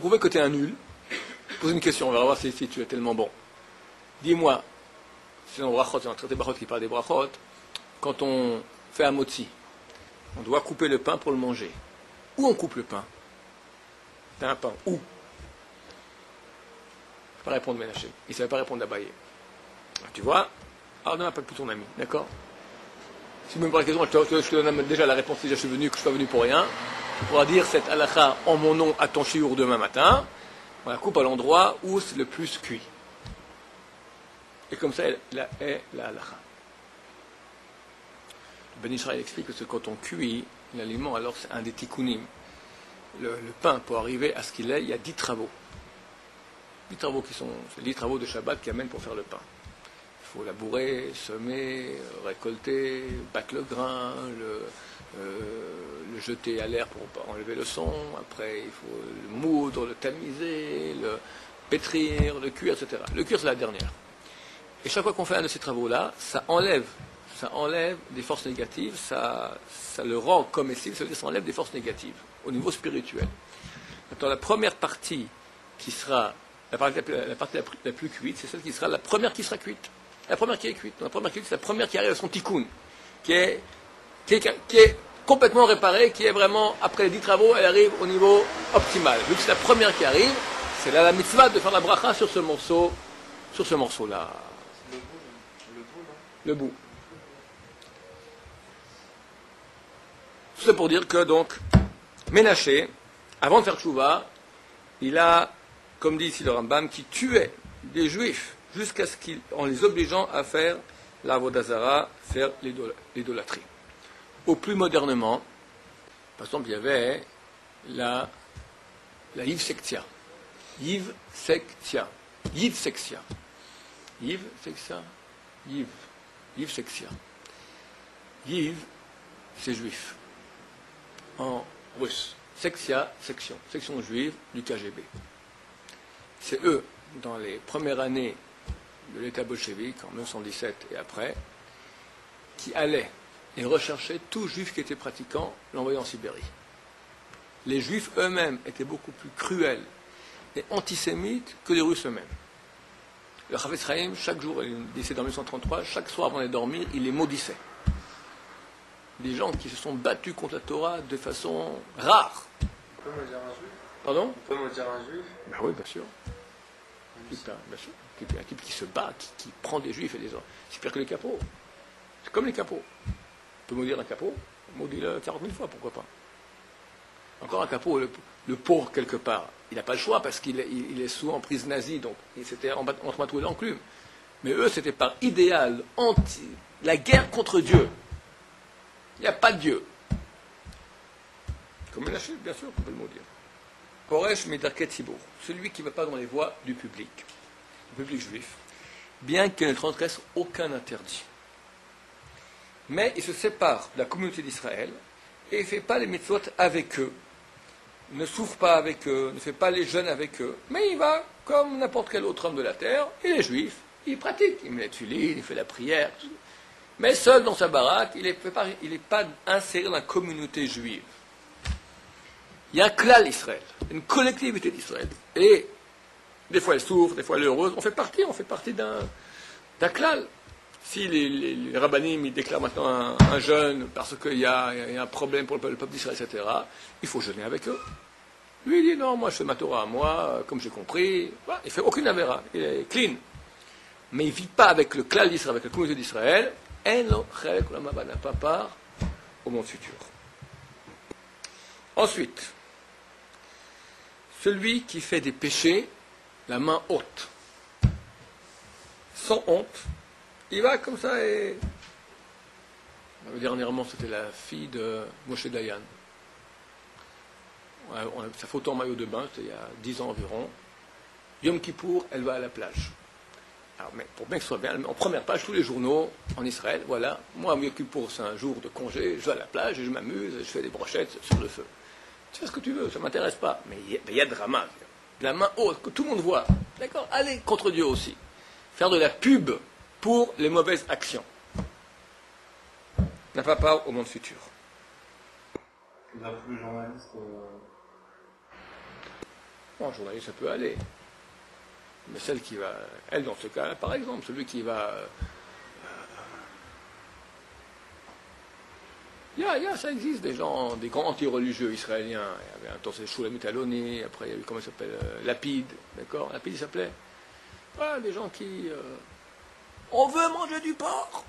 prouver que tu es un nul, pose une question, on va voir si tu es tellement bon. Dis-moi, c'est dans brachot, c'est un traité brachot qui parle des brachot, quand on fait un motzi, on doit couper le pain pour le manger. Où on coupe le pain? T'as un pain, où? Je ne vais pas répondre Ménaché, il ne savait pas répondre d'Abaye. Tu vois, alors ne m'appelle plus ton ami, d'accord? Si tu me poses la question, je te donne déjà la réponse, déjà je suis venu, que je ne suis pas venu pour rien. Tu pourras dire cette halakha en mon nom à ton chiour demain matin. On la coupe à l'endroit où c'est le plus cuit. Et comme ça, elle est la halakha. Ben Israël explique que quand on cuit l'aliment, alors c'est un des tikkunim. Le pain, pour arriver à ce qu'il est, il y a 10 travaux. 10 travaux c'est 10 travaux de Shabbat qui amènent pour faire le pain. Il faut labourer, semer, récolter, battre le grain, le jeter à l'air pour enlever le son. Après, il faut le moudre, le tamiser, le pétrir, le cuire, etc. Le cuire, c'est la dernière. Et chaque fois qu'on fait un de ces travaux-là, ça enlève des forces négatives, ça le rend comestible, ça veut dire que ça enlève des forces négatives au niveau spirituel. Maintenant, la première partie qui sera la partie la plus cuite, c'est celle qui sera la première qui sera cuite. La première qui est cuite. La première qui est cuite, c'est la première qui arrive à son tikkun, qui est complètement réparée, qui est vraiment, après les 10 travaux, elle arrive au niveau optimal. Vu que c'est la première qui arrive, c'est là la mitzvah de faire la bracha sur ce morceau-là. Le bout. Tout ça pour dire que, donc, Ménaché, avant de faire tchouva, il a, comme dit ici le Rambam, qui tuait des Juifs jusqu'à ce en les obligeant à faire la Vodazara, faire l'idolâtrie. Au plus modernement, par exemple, il y avait la Yivsektia. Yivsektia. Yivsektia. Yivsektia. Yivsektia. Yiv, c'est juif. En russe. Sektia, section juive du KGB. C'est eux, dans les premières années de l'État bolchevique, en 1917 et après, qui allaient et recherchaient tout juif qui était pratiquant, l'envoyaient en Sibérie. Les juifs eux-mêmes étaient beaucoup plus cruels et antisémites que les Russes eux-mêmes. Le Chafetz Chaim, chaque jour, il est décédé en 1933, chaque soir avant de dormir, il les maudissait. Des gens qui se sont battus contre la Torah de façon rare. On peut me dire un juif? Pardon? On peut me dire un juif? Ben oui, bien sûr. Bien sûr. Un type qui se bat, qui prend des juifs et des gens. C'est pire que les capots. C'est comme les capots. On peut maudire un capot, maudit-le 40 000 fois, pourquoi pas. Encore un capot, le pauvre quelque part, il n'a pas le choix parce qu'il est sous emprise nazie, donc c'était entre matouille et l'enclume. Mais eux, c'était par idéal, la guerre contre Dieu. Il n'y a pas de Dieu. Comme Ménaché, bien sûr, on peut le maudire. Koresh Medarket Sibour, celui qui ne va pas dans les voies du public juif, bien qu'il ne transgresse aucun interdit. Mais il se sépare de la communauté d'Israël et il ne fait pas les mitzvot avec eux, ne souffre pas avec eux, ne fait pas les jeûnes avec eux, mais il va comme n'importe quel autre homme de la terre, il est juif, il pratique, il met la tuiline, il fait la prière, tout. Mais seul dans sa baraque, il n'est pas inséré dans la communauté juive. Il y a un klal Israël, une collectivité d'Israël. Et des fois elle souffre, des fois elle est heureuse. On fait partie d'un klal. Si les rabbinim ils déclarent maintenant un jeûne parce qu'il y a un problème pour le peuple d'Israël, etc., il faut jeûner avec eux. Lui, il dit non, moi je fais ma Torah à moi, comme j'ai compris. Voilà, il ne fait aucune avéra, il est clean. Mais il ne vit pas avec le klal d'Israël, avec la communauté d'Israël. Eno chelek olam haba, n'a pas part au monde futur. Ensuite, celui qui fait des péchés, la main haute, sans honte, il va comme ça et... Dernièrement, c'était la fille de Moshe Dayan. Sa photo en maillot de bain, c'était il y a 10 ans environ. Yom Kippour, elle va à la plage. Alors, mais pour bien que ce soit bien, en première page, tous les journaux en Israël, voilà, moi, Yom Kippour, c'est un jour de congé, je vais à la plage et je m'amuse, je fais des brochettes sur le feu. Tu fais ce que tu veux, ça ne m'intéresse pas. Mais il y a drama. De la main haute, que tout le monde voit. D'accord? Allez contre Dieu aussi. Faire de la pub pour les mauvaises actions. N'a pas part au monde futur. D'après le journaliste, Bon, un journaliste, ça peut aller. Mais celle qui va, elle, dans ce cas-là, par exemple, celui qui va... ça existe des gens, des grands anti-religieux israéliens. Il y avait un temps, c'est Shulamit Aloni, après il y a eu, comment il s'appelle, Lapide, d'accord? Lapide, il s'appelait. Voilà, des gens qui... on veut manger du porc.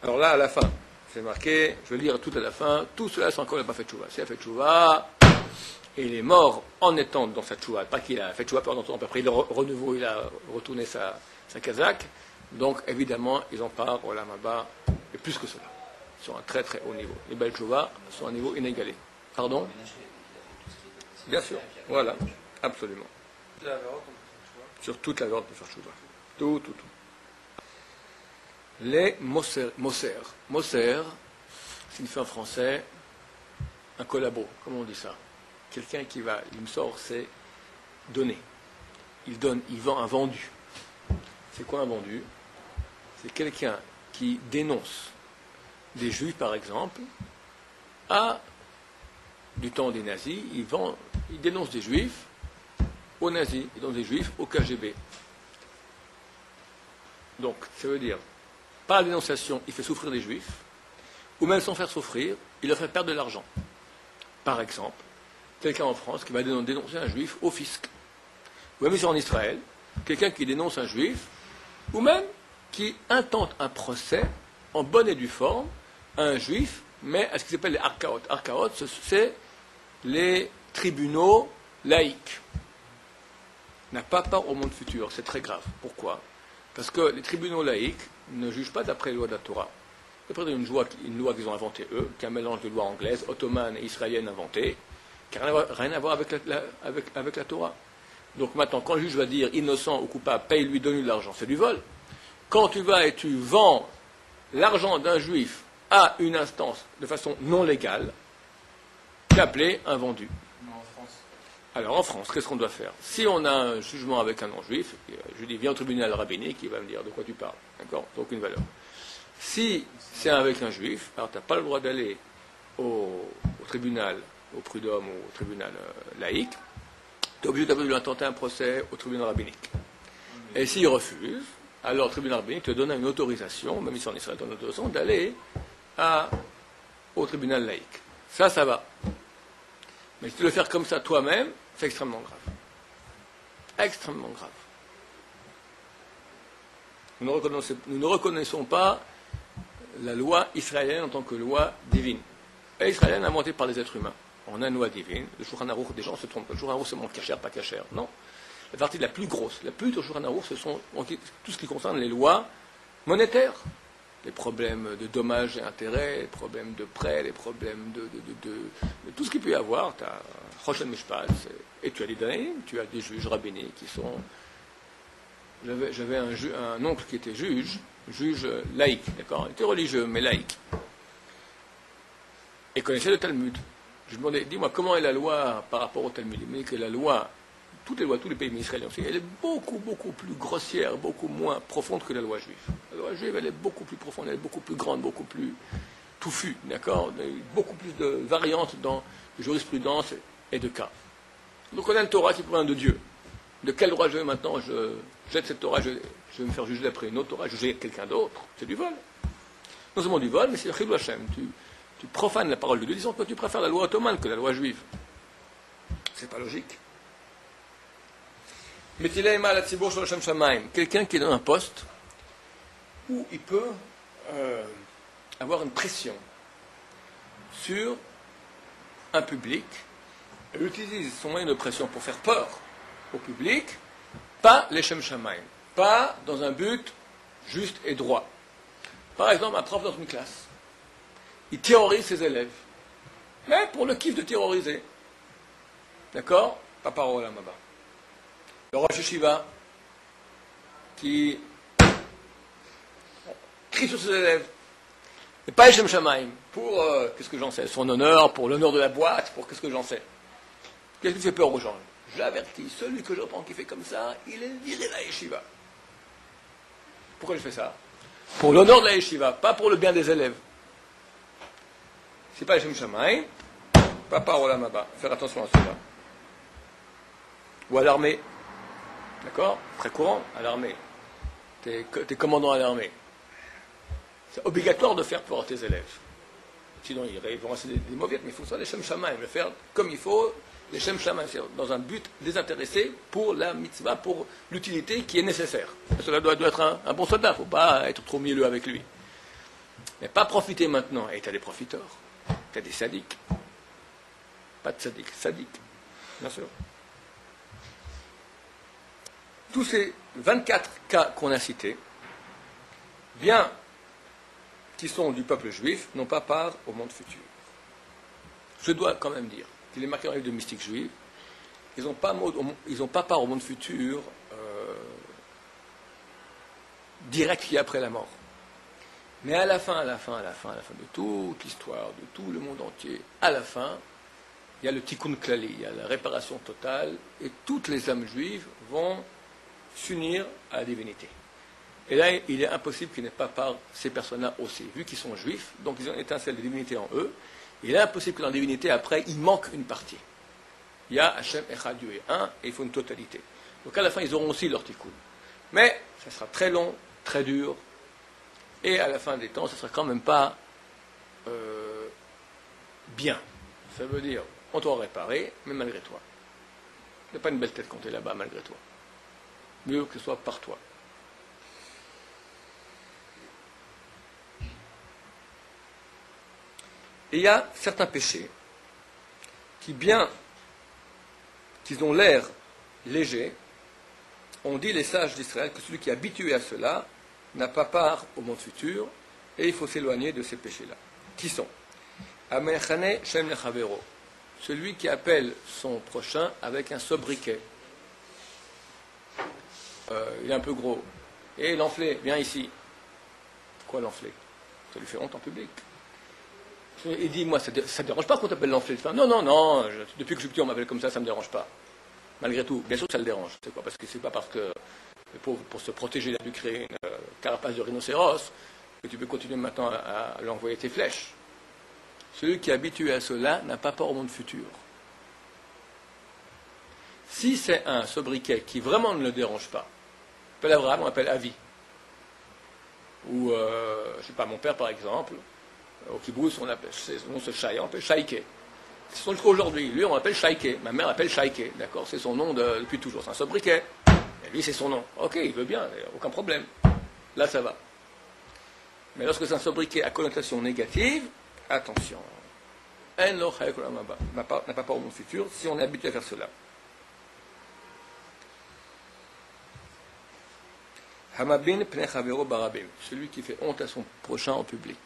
Alors là, à la fin, c'est marqué, je vais lire tout à la fin, tout cela sans qu'on n'ait pas fait tchouva. S'il a fait tchouva, et il est mort en étant dans sa tchouva, pas qu'il a fait tchouva pendant temps, après il a renouveau, il a retourné sa casaque, donc évidemment, ils en parlent au Lamaba, et plus que cela, sur un très très haut niveau. Les belles tchouva sont à un niveau inégalé. Pardon? Bien sûr, voilà, absolument. Sur toute la verre de faire tchouva. Tout. Les Moser. Moser signifie en français un collabo. Comment on dit ça? Quelqu'un qui va, il me sort, c'est donner. Il donne, il vend un vendu. C'est quoi un vendu? C'est quelqu'un qui dénonce des juifs, par exemple, du temps des nazis, il dénonce des juifs aux nazis, il dénonce des juifs au KGB. Donc, ça veut dire, par la dénonciation, il fait souffrir des juifs, ou même sans faire souffrir, il leur fait perdre de l'argent. Par exemple, quelqu'un en France qui va dénoncer un juif au fisc. Ou même ici en Israël, quelqu'un qui dénonce un juif, ou même qui intente un procès en bonne et due forme à un juif, mais à ce qui s'appelle les arkaot. Arkaot, c'est les tribunaux laïcs. N'a pas part au monde futur, c'est très grave. Pourquoi? Parce que les tribunaux laïcs ne jugent pas d'après les lois de la Torah. D'après une loi qu'ils ont inventée eux, qui est un mélange de lois anglaises, ottomanes et israéliennes inventées, qui n'a rien à voir avec la Torah. Donc maintenant, quand le juge va dire innocent ou coupable, paye-lui, donne-lui de l'argent, c'est du vol. Quand tu vas et tu vends l'argent d'un juif à une instance de façon non légale, c'est appelé un vendu. Alors en France, qu'est-ce qu'on doit faire? Si on a un jugement avec un non-juif, je dis viens au tribunal rabbinique, il va me dire de quoi tu parles. D'accord? Ça n'a aucune valeur. Si c'est avec un juif, alors tu n'as pas le droit d'aller au tribunal, au prud'homme ou au tribunal laïque, tu es obligé d'intenter un procès au tribunal rabbinique. Et s'il refuse, alors le tribunal rabbinique te donne une autorisation, même ici en Israël, une autorisation d'aller au tribunal laïque. Ça va. Mais si tu veux le faire comme ça toi-même, c'est extrêmement grave. Extrêmement grave. Nous ne reconnaissons pas la loi israélienne en tant que loi divine. La israélienne inventée par les êtres humains. On a une loi divine. Le Shulchan Aruch, des gens se trompent. Le Shulchan Aruch, c'est mon cachère, pas cachère. Non. La partie la plus grosse, la plus du Shulchan Aruch, ce sont tout ce qui concerne les lois monétaires. Les problèmes de dommages et intérêts, les problèmes de prêts, les problèmes de tout ce qu'il peut y avoir. Tu as Rosh Mishpat, et tu as des Daïm, tu as des juges rabbiniques qui sont... J'avais un oncle qui était juge laïque, d'accord? Il était religieux, mais laïque. Et connaissait le Talmud. Je lui demandais, dis-moi, comment est la loi par rapport au Talmud? Il m'a dit que la loi, toutes les lois, tous les pays israéliens aussi, elle est beaucoup, beaucoup plus grossière, beaucoup moins profonde que la loi juive. La loi juive, elle est beaucoup plus profonde, elle est beaucoup plus grande, beaucoup plus touffue, d'accord? Il y a beaucoup plus de variantes dans la jurisprudence et de cas. Donc on a une Torah qui provient de Dieu. De quel droit je vais maintenant? Je jette cette Torah, je vais me faire juger d'après une autre Torah, je jette quelqu'un d'autre. C'est du vol. Non seulement du vol, mais c'est le Chilou Hashem. Tu profanes la parole de Dieu, disons que tu préfères la loi ottomane que la loi juive. C'est pas logique. Quelqu'un qui est dans un poste où il peut avoir une pression sur un public, il utilise son moyen de pression pour faire peur au public, pas les Shem Shamaim, pas dans un but juste et droit. Par exemple, un prof dans une classe, il terrorise ses élèves, mais pour le kiff de terroriser. D'accord? Pas parole à Maba. Le Rosh Yeshiva qui crie sur ses élèves, et pas les Shem Shamaim, pour, qu'est-ce que j'en sais, son honneur, pour l'honneur de la boîte, pour qu'est-ce que j'en sais. Qu'est-ce qui fait peur aux gens? J'avertis, celui que je reprends qui fait comme ça, il est viré de la Yeshiva. Pourquoi je fais ça? Pour l'honneur de la Yeshiva, pas pour le bien des élèves. C'est pas les Shem Shamaim, Pas par Olam Haba. Faire attention à cela. Ou à l'armée. D'accord? Très courant, à l'armée. T'es commandant à l'armée. C'est obligatoire de faire pour tes élèves. Sinon, ils vont rester des mauviettes, mais il faut ça, les Shem Shamaim, le faire comme il faut, les Shem Shamaim, dans un but désintéressé pour la mitzvah, pour l'utilité qui est nécessaire. Cela doit être un bon soldat, il ne faut pas être trop mielleux avec lui. Mais pas profiter maintenant. Et tu as des profiteurs, tu as des sadiques. Pas de sadiques, sadiques, bien sûr. Tous ces 24 cas qu'on a cités, bien qui sont du peuple juif, n'ont pas part au monde futur. Je dois quand même dire qu'il est marqué dans les livres de mystiques juifs, ils n'ont pas part au monde futur direct qui est après la mort. Mais à la fin de toute l'histoire, de tout le monde entier, à la fin, il y a le tikkun klali, il y a la réparation totale, et toutes les âmes juives vont s'unir à la divinité. Et là, il est impossible qu'il n'ait pas part ces personnes-là aussi, vu qu'ils sont juifs, donc ils ont une étincelle de divinité en eux, il est impossible que dans la divinité, après, il manque une partie. Il y a Hachem Echad, Dieu est un, et il faut une totalité. Donc à la fin, ils auront aussi leur tikkun. Mais ça sera très long, très dur, et à la fin des temps, ça ne sera quand même pas bien. Ça veut dire, on t'aura réparé, mais malgré toi. Il n'y a pas une belle tête quand tu es là-bas, malgré toi. Mieux que ce soit par toi. Et il y a certains péchés qui, bien qu'ils ont l'air légers, ont dit les sages d'Israël que celui qui est habitué à cela n'a pas part au monde futur et il faut s'éloigner de ces péchés-là. Qui sont? Amechane Shem Lechavero, celui qui appelle son prochain avec un sobriquet. Il est un peu gros. Et l'enflé, viens ici. Pourquoi l'enflé? Ça lui fait honte en public. Il dit, moi, ça ne dérange pas qu'on t'appelle l'enflé. Non, depuis que je suis petit, on m'appelle comme ça ne me dérange pas. Malgré tout, bien sûr que ça le dérange. C'est quoi? Parce que c'est pas parce que, pour se protéger, il a dû créer une carapace de rhinocéros, que tu peux continuer maintenant à lui envoyer tes flèches. Celui qui est habitué à cela n'a pas peur au monde futur. Si c'est un sobriquet qui vraiment ne le dérange pas, on appelle Abraham, on appelle Avi. Ou, je ne sais pas, mon père par exemple, au kibbutz, on appelle, son nom c'est Shai, on appelle Shaike. C'est son jusqu'à aujourd'hui. Lui, on l'appelle Shaike. Ma mère l'appelle Shaike. D'accord? C'est son nom depuis toujours. C'est un sobriquet. Et lui, c'est son nom. Ok, il veut bien, aucun problème. Là, ça va. Mais lorsque c'est un sobriquet à connotation négative, attention. N'a pas peur au monde futur si on est habitué à faire cela. Hamabin pnei chavero barabim. Celui qui fait honte à son prochain en public.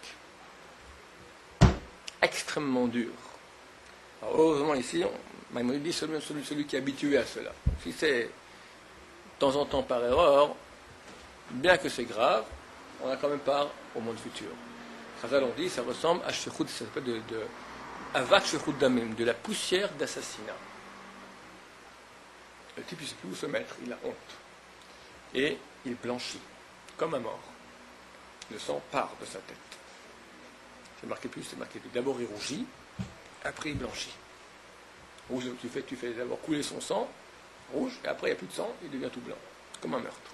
Extrêmement dur. Alors, heureusement ici, Maïmonide dit celui qui est habitué à cela. Si c'est de temps en temps par erreur, bien que c'est grave, on a quand même part au monde futur. Chazal on dit, ça ressemble à shechut, ça s'appelle de avak shechut damim, de la poussière d'assassinat. Le type, il ne sait plus où se mettre, il a honte. Et il blanchit, comme un mort. Le sang part de sa tête. C'est marqué plus. D'abord il rougit, après il blanchit. Rouge, tu fais d'abord couler son sang, rouge, et après il n'y a plus de sang, il devient tout blanc, comme un meurtre.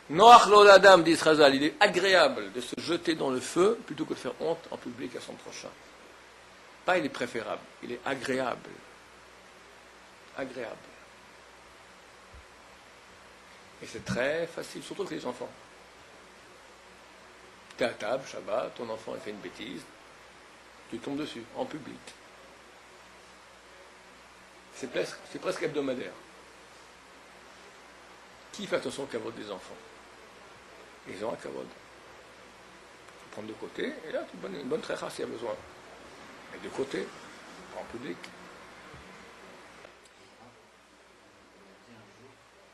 Noach l'oladam, dit Chazal, il est agréable de se jeter dans le feu plutôt que de faire honte en public à son prochain. Pas il est préférable, il est agréable. Agréable. Et c'est très facile, surtout avec les enfants. Tu es à table, Shabbat, ton enfant a fait une bêtise, tu tombes dessus, en public. C'est presque hebdomadaire. Qui fait attention au kavod des enfants? Ils ont un kavod. Il faut prendre de côté, et là, tu donnes une bonne trécha s'il y a besoin. Mais de côté, pas en public.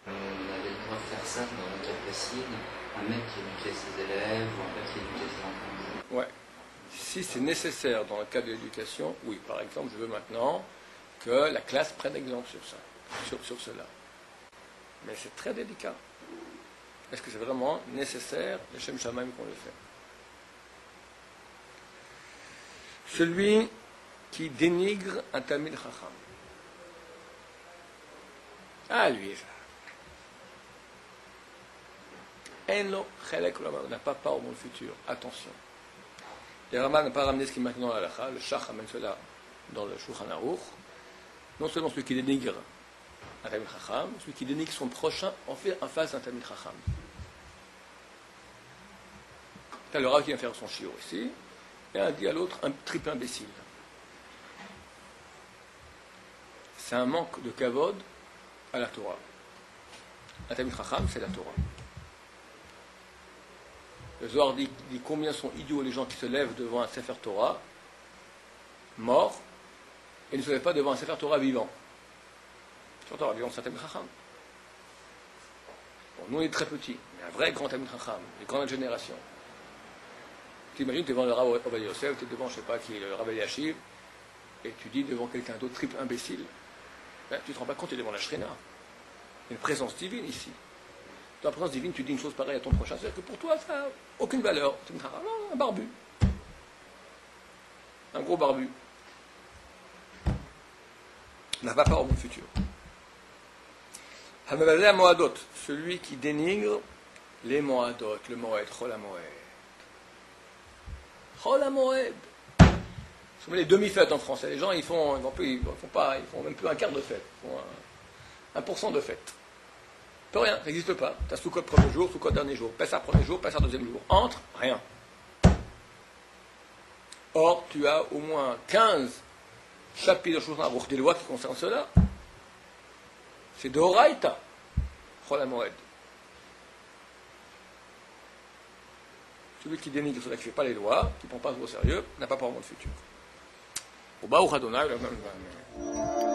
On avait le droit de faire ça dans un cas précis, un mec qui éduquait ses élèves ou un mec qui éduquait ses enfants. Ouais. Si c'est nécessaire dans le cas de l'éducation, oui. Par exemple, je veux maintenant que la classe prenne exemple sur ça, sur cela. Mais c'est très délicat. Est-ce que c'est vraiment nécessaire, le Shem Shamaim qu'on le fait? Celui qui dénigre un Talmid Chacham. Ah, lui, ça. Enlo Chelek Olam, n'a pas part au monde futur. Attention. Le Rambam n'a pas ramené ce qui est maintenant dans la halakha, le Shach amène cela dans le Shulchan Aruch. Non seulement celui qui dénigre un Talmid Chacham, celui qui dénigre son prochain en fait en face d'un Talmid Chacham. T'as le Rav qui vient faire son shiur ici, et un dit à l'autre un triple imbécile. C'est un manque de kavod à la Torah. Un Talmid Chacham, c'est la Torah. Le Zohar dit combien sont idiots les gens qui se lèvent devant un Sefer Torah mort et ne se lèvent pas devant un Sefer Torah vivant. Sefer Torah vivant, c'est un Talmid Chacham. Bon, nous on est très petits, mais un vrai grand Talmid Chacham, une grande génération. Tu imagines, tu es devant le Rav Ovadia Yosef, tu es devant, je ne sais pas qui, le Rav Eliashiv, et tu dis devant quelqu'un d'autre, triple imbécile. Ben, tu ne te rends pas compte, tu es devant la Shrina. Il y a une présence divine ici. Dans la présence divine, tu dis une chose pareille à ton prochain, c'est-à-dire que pour toi, ça n'a aucune valeur. Tu me diras, non, un barbu. Un gros barbu. N'a pas part au monde futur. Hamavazé Moadot, celui qui dénigre les Moadot, le Moed, Chol HaMoed. Chol HaMoed. C'est les demi-fêtes en français. Les gens, ils font même plus un quart de fête. Ils font 1% de fête. Peu rien, ça n'existe pas. Tu as Soukot premier jour, Soukot dernier jour, Pessah premier jour, Pessah deuxième jour. Entre, rien. Or, tu as au moins 15 chapitres de Shulchan Aruch des lois qui concernent cela. C'est de Horaïta, Chol HaMoed. Celui qui dénigre cela, qui ne fait pas les lois, qui ne prend pas au sérieux, n'a pas pour le monde futur. Au Baruch Adonai, le même.